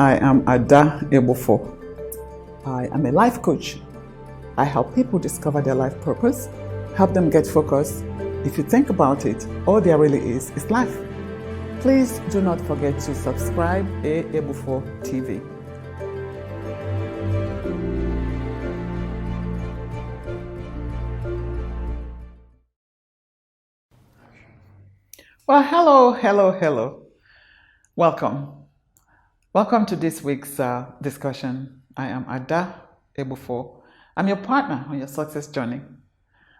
I am Ada Egbufor. I am a life coach. I help people discover their life purpose, help them get focused. If you think about it, all there really is life. Please do not forget to subscribe Ada Egbufor TV. Well, hello. Welcome to this week's discussion. I am Ada Egbufor. I'm your partner on your success journey.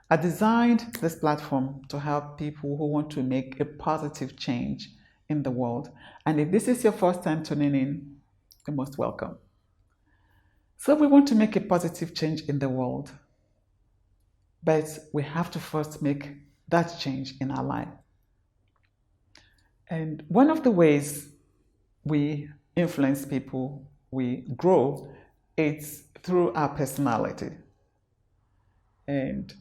I designed this platform to help people who want to make a positive change in the world. And if this is your first time tuning in, you're most welcome. So we want to make a positive change in the world, but we have to first make that change in our life. And one of the ways we influence people, we grow, it's through our personality. And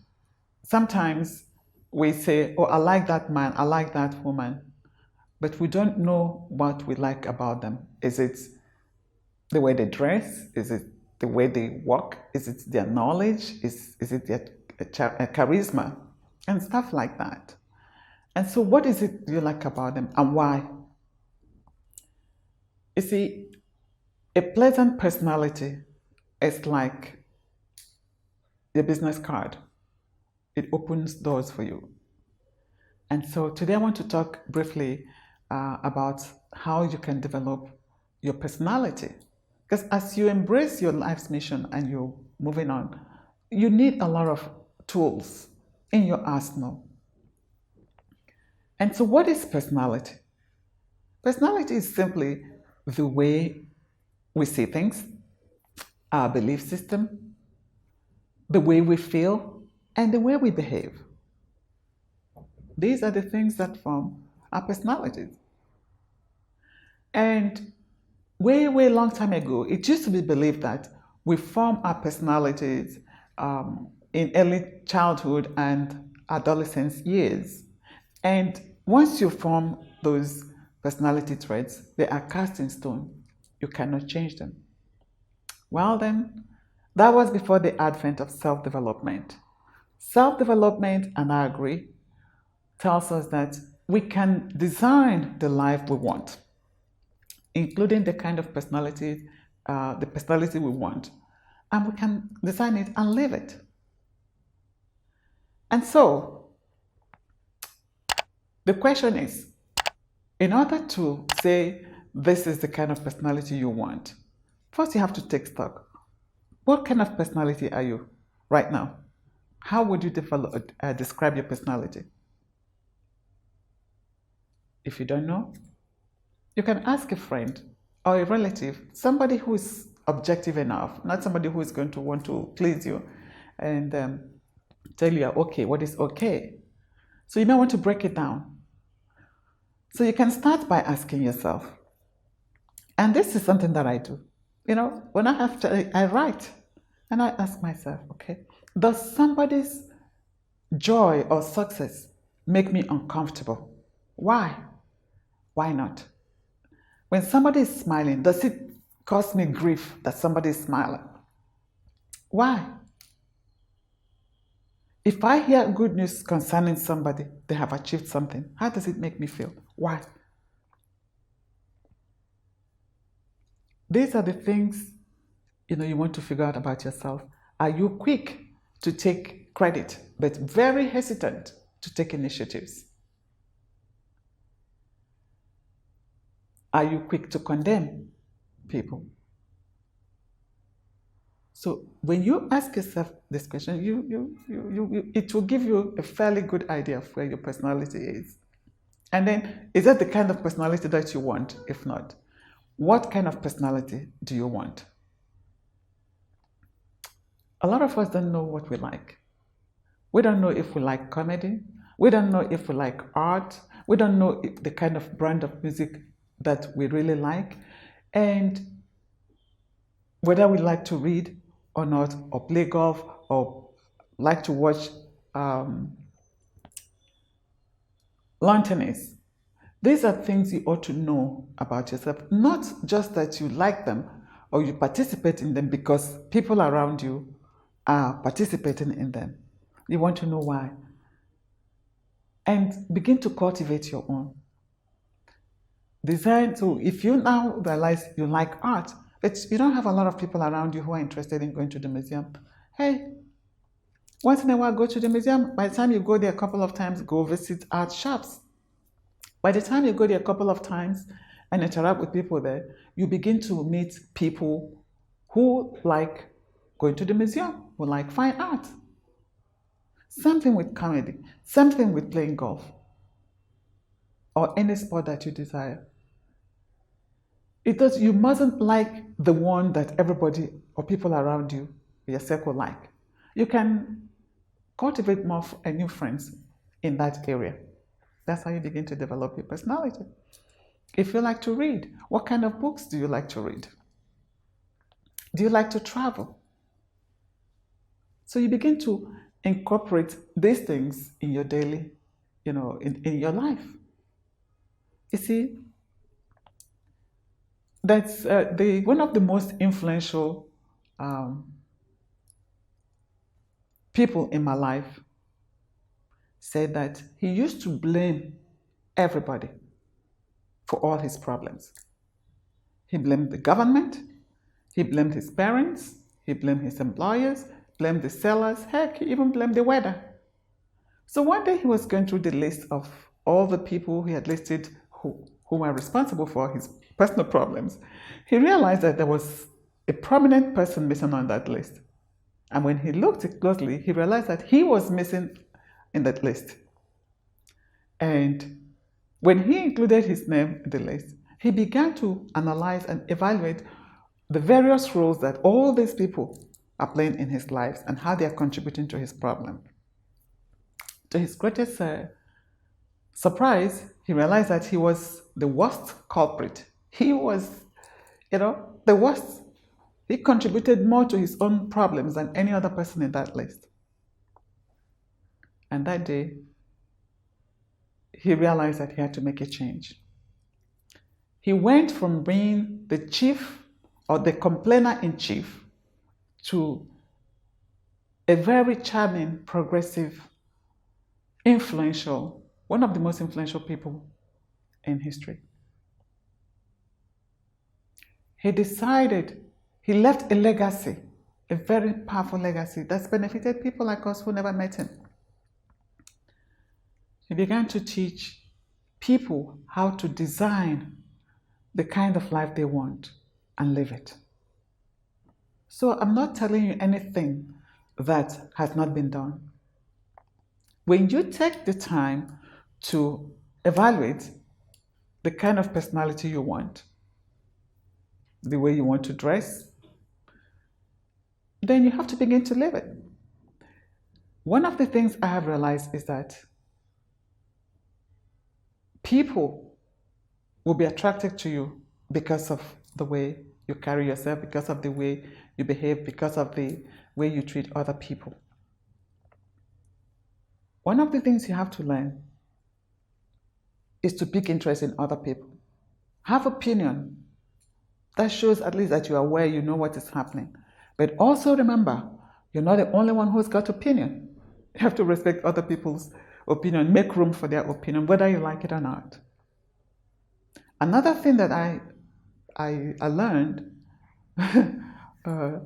sometimes we say, oh, I like that man, I like that woman, but we don't know what we like about them. Is it the way they dress? Is it the way they walk? Is it their knowledge? Is it their charisma? And stuff like that. And so what is it you like about them and why? You see, a pleasant personality is like your business card. It opens doors for you. And so today I want to talk briefly about how you can develop your personality. Because as you embrace your life's mission and you're moving on, you need a lot of tools in your arsenal. And so what is personality? Personality is simply the way we see things, our belief system, the way we feel, and the way we behave. These are the things that form our personalities. And way long time ago, it used to be believed that we form our personalities in early childhood and adolescence years. And once you form those personality traits, they are cast in stone. You cannot change them. Well then, that was before the advent of self-development. Self-development, and I agree, tells us that we can design the life we want, including the kind of personality, the personality we want, and we can design it and live it. And so, the question is, in order to say this is the kind of personality you want, first you have to take stock. What kind of personality are you right now? How would you describe your personality? If you don't know, you can ask a friend or a relative, somebody who is objective enough, not somebody who is going to want to please you and tell you, okay, what is okay. So you may want to break it down. So you can start by asking yourself, and this is something that I do. You know, when I write, and I ask myself, okay, does somebody's joy or success make me uncomfortable? Why? Why not? When somebody is smiling, does it cause me grief that somebody is smiling? Why? If I hear good news concerning somebody, they have achieved something, how does it make me feel? Why? These are the things you want to figure out about yourself. Are you quick to take credit, but very hesitant to take initiatives? Are you quick to condemn people? So when you ask yourself this question, it will give you a fairly good idea of where your personality is. And then, is that the kind of personality that you want? If not, what kind of personality do you want? A lot of us don't know what we like. We don't know if we like comedy. We don't know if we like art. We don't know the kind of brand of music that we really like. And whether we like to read or not, or play golf, or like to watch lawn tennis. These are things you ought to know about yourself, not just that you like them or you participate in them because people around you are participating in them. You want to know why. And begin to cultivate your own. Design. So if you now realize you like art, but you don't have a lot of people around you who are interested in going to the museum, hey, once in a while go to the museum. By the time you go there a couple of times, go visit art shops. By the time you go there a couple of times and interact with people there, you begin to meet people who like going to the museum, who like fine art. Something with comedy, something with playing golf, or any sport that you desire. You mustn't like the one that everybody or people around you, your circle, like. You can cultivate more and new friends in that area. That's how you begin to develop your personality. If you like to read, what kind of books do you like to read? Do you like to travel? So you begin to incorporate these things in your daily, in your life. You see, that's one of the most influential people in my life said that he used to blame everybody for all his problems. He blamed the government, he blamed his parents, he blamed his employers, blamed the sellers, heck, he even blamed the weather. So one day he was going through the list of all the people he had listed who were responsible for his personal problems. He realized that there was a prominent person missing on that list. And when he looked closely, he realized that he was missing in that list. And when he included his name in the list, he began to analyze and evaluate the various roles that all these people are playing in his lives and how they are contributing to his problem. To his greatest surprise, he realized that he was the worst culprit. He was, the worst. He contributed more to his own problems than any other person in that list. And that day, he realized that he had to make a change. He went from being the chief or the complainer in chief to a very charming, progressive, influential, one of the most influential people in history. He decided, he left a legacy, a very powerful legacy that's benefited people like us who never met him. He began to teach people how to design the kind of life they want and live it. So I'm not telling you anything that has not been done. When you take the time to evaluate the kind of personality you want, the way you want to dress, then you have to begin to live it. One of the things I have realized is that people will be attracted to you because of the way you carry yourself, because of the way you behave, because of the way you treat other people. One of the things you have to learn is to pick interest in other people. Have opinion. That shows at least that you are aware, you know what is happening. But also remember, you're not the only one who's got opinion. You have to respect other people's opinion, make room for their opinion, whether you like it or not. Another thing that I learned, I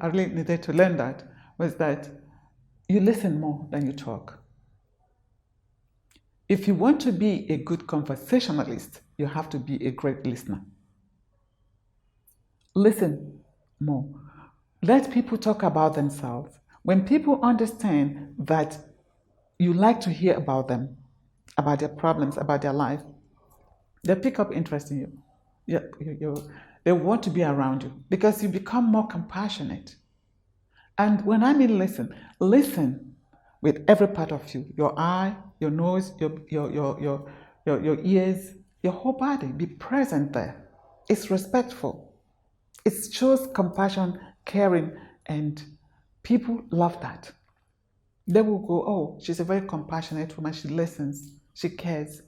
really needed to learn that, was that you listen more than you talk. If you want to be a good conversationalist, you have to be a great listener. Listen more. Let people talk about themselves. When people understand that you like to hear about them, about their problems, about their life, they pick up interest in you. They want to be around you because you become more compassionate. And when I mean listen with every part of you, your eye, your nose, your ears, your whole body. Be present there. It's respectful. It shows compassion, caring, and people love that. They will go, oh, she's a very compassionate woman. She listens. She cares.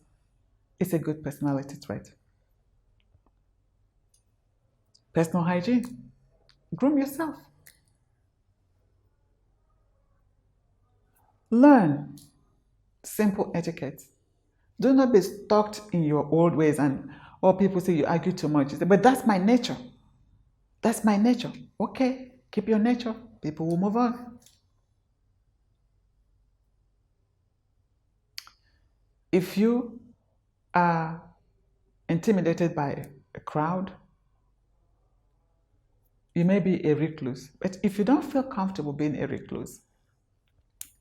It's a good personality trait. Personal hygiene. Groom yourself. Learn simple etiquette. Do not be stuck in your old ways and all people say you argue too much. You say, but that's my nature. That's my nature. Okay, keep your nature. People will move on. If you are intimidated by a crowd, you may be a recluse. But if you don't feel comfortable being a recluse,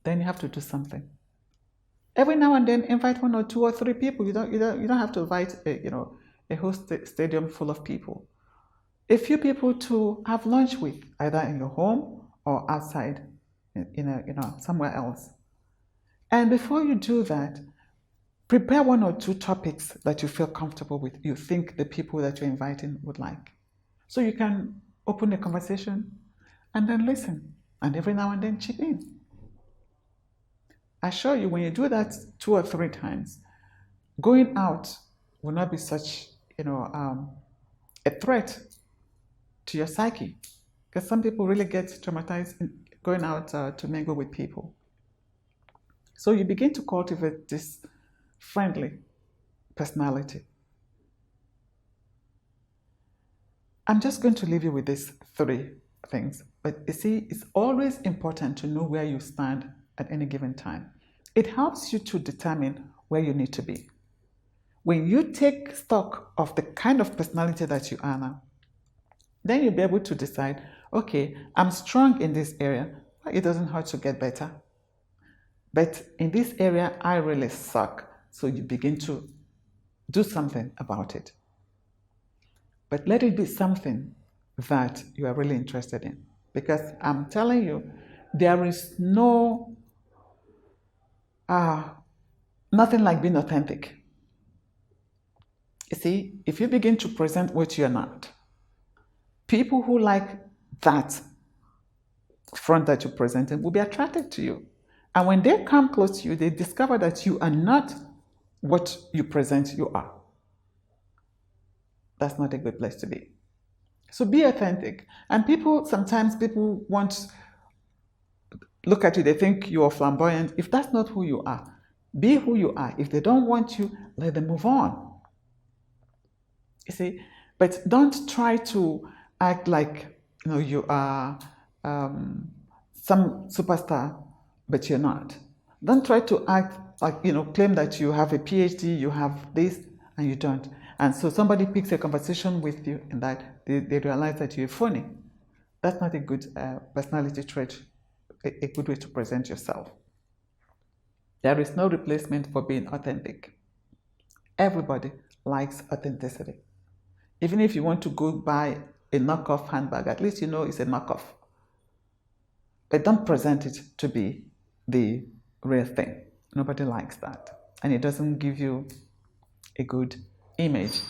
then you have to do something. Every now and then, invite 1 or 2 or 3 people. You don't have to invite a whole stadium full of people. A few people to have lunch with, either in your home or outside, somewhere else. And before you do that, prepare 1 or 2 topics that you feel comfortable with. You think the people that you're inviting would like, so you can open the conversation and then listen, and every now and then chip in. I assure you, when you do that 2 or 3 times, going out will not be such, a threat to your psyche, because some people really get traumatized in going out to mingle with people. So you begin to cultivate this friendly personality. I'm just going to leave you with these 3 things, but you see, it's always important to know where you stand at any given time. It helps you to determine where you need to be. When you take stock of the kind of personality that you are now, then you'll be able to decide, okay, I'm strong in this area, but it doesn't hurt to get better. But in this area, I really suck. So you begin to do something about it. But let it be something that you are really interested in. Because I'm telling you, there is nothing like being authentic. You see, if you begin to present what you're not, people who like that front that you're presenting will be attracted to you. And when they come close to you, they discover that you are not what you present you are. That's not a good place to be. So be authentic. And sometimes people look at you, they think you are flamboyant. If that's not who you are, be who you are. If they don't want you, let them move on. You see, but don't try to act like you are some superstar, but you're not. Don't try to act like, claim that you have a PhD, you have this, and you don't. And so somebody picks a conversation with you and that they realize that you're funny. That's not a good personality trait, a good way to present yourself. There is no replacement for being authentic. Everybody likes authenticity. Even if you want to go buy a knockoff handbag, at least you know it's a knockoff. But don't present it to be the real thing. Nobody likes that. And it doesn't give you a good image.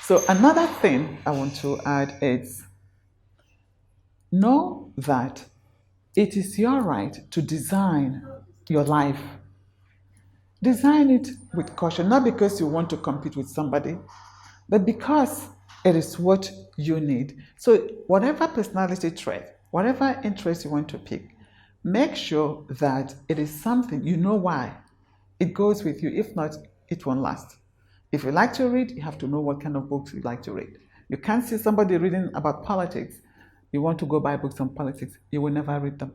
So another thing I want to add is, know that it is your right to design your life. Design it with caution, not because you want to compete with somebody, but because it is what you need. So whatever personality trait, whatever interest you want to pick, make sure that it is something you know why it goes with you. If not, it won't last. If you like to read, you have to know what kind of books you like to read. You can't see somebody reading about politics. You want to go buy books on politics. You will never read them.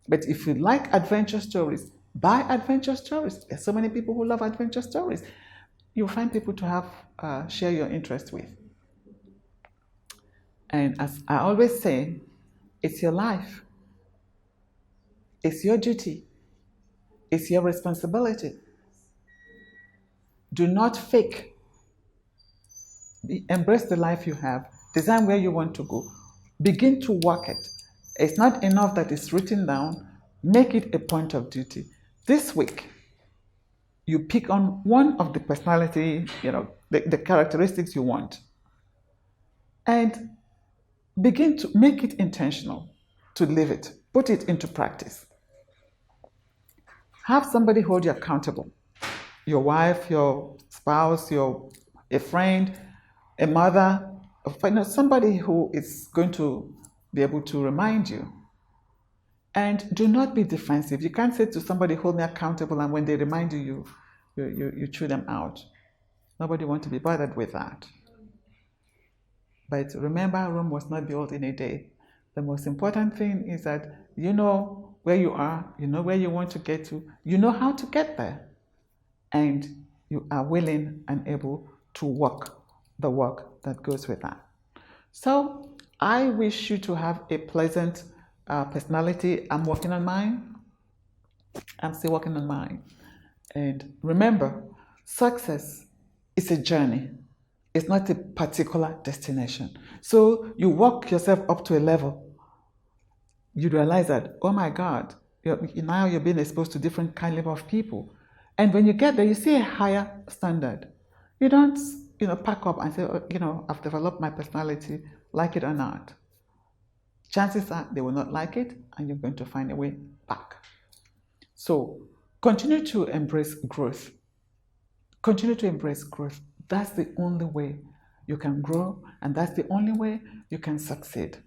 But if you like adventure stories, buy adventure stories. There's so many people who love adventure stories. You'll find people to have share your interest with. And as I always say, it's your life. It's your duty. It's your responsibility. Do not fake. Embrace the life you have. Design where you want to go. Begin to work it. It's not enough that it's written down. Make it a point of duty. This week, you pick on one of the personality, the characteristics you want. And begin to make it intentional, to live it. Put it into practice. Have somebody hold you accountable. Your wife, your spouse, a friend, a mother, somebody who is going to be able to remind you. And do not be defensive. You can't say to somebody, hold me accountable, and when they remind you, you chew them out. Nobody wants to be bothered with that. But remember, Rome was not built in a day. The most important thing is that you know where you are, you know where you want to get to, you know how to get there, and you are willing and able to work the work that goes with that. So I wish you to have a pleasant personality. I'm working on mine. I'm still working on mine. And remember, success is a journey. It's not a particular destination. So you work yourself up to a level. You realize that, oh my God, now you're being exposed to different caliber of people. And when you get there, you see a higher standard. You don't, pack up and say, oh, I've developed my personality, like it or not. Chances are they will not like it, and you're going to find a way back. So continue to embrace growth. Continue to embrace growth. That's the only way you can grow, and that's the only way you can succeed.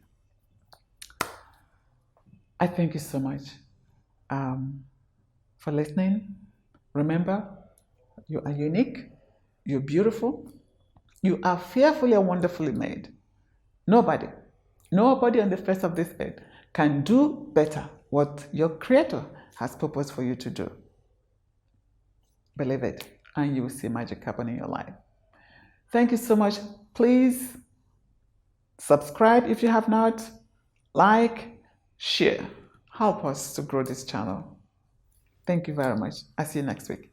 I thank you so much for listening. Remember, you are unique, you're beautiful, you are fearfully and wonderfully made. Nobody on the face of this earth can do better what your Creator has purposed for you to do. Believe it, and you will see magic happen in your life. Thank you so much. Please subscribe if you have not, like, share. Help us to grow this channel. Thank you very much. I'll see you next week.